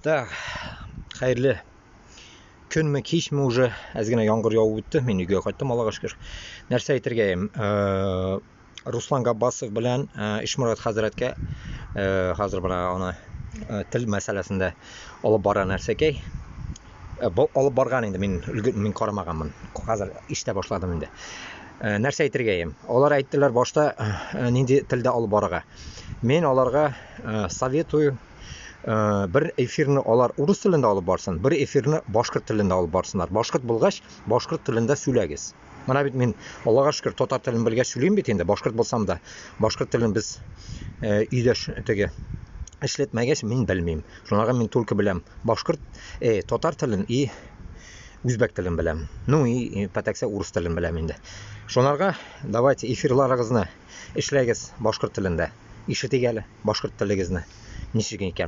Так, xayrli kunmi, kechmi уже ozgina yomg'ir yog'ib o'tdi. Men uyga qaytdim, Allohga shukr. Narsa aytirgayim. Ruslan Gabbasov bilan Ishmurod Hazratga hozir mana til masalasida olib borar narsa-kay. Olib borgan endi men qaramaganman. Hozir ishda boshladim endi. Narsa aytirgayim. Ular aytdilar boshda nindi tilda olib boraga. Men ularga sovetую bir efirni ular rus tilida olib borsin, bir efirni boshqirt tilida olib borsinlar. Boshqirt bo'lgach, boshqirt tilida so'ylagiz. Mana bit men Allohga shukr totar tilini bilgach so'ylayman bit endi. Boshqirt bo'lsam da, boshqirt tilini biz uyda tege ishlatmagach men bilmayman. Shunaqa men tulki bilan boshqirt totar tilini o'zbek tilini bilaman. Ну и pataksa rus tilini bilaman endi. Shularga давайте efirlaringizni ishlagingiz boshqirt tilida. Ishi tegali boshqirt tilingizni. Nechigin ekan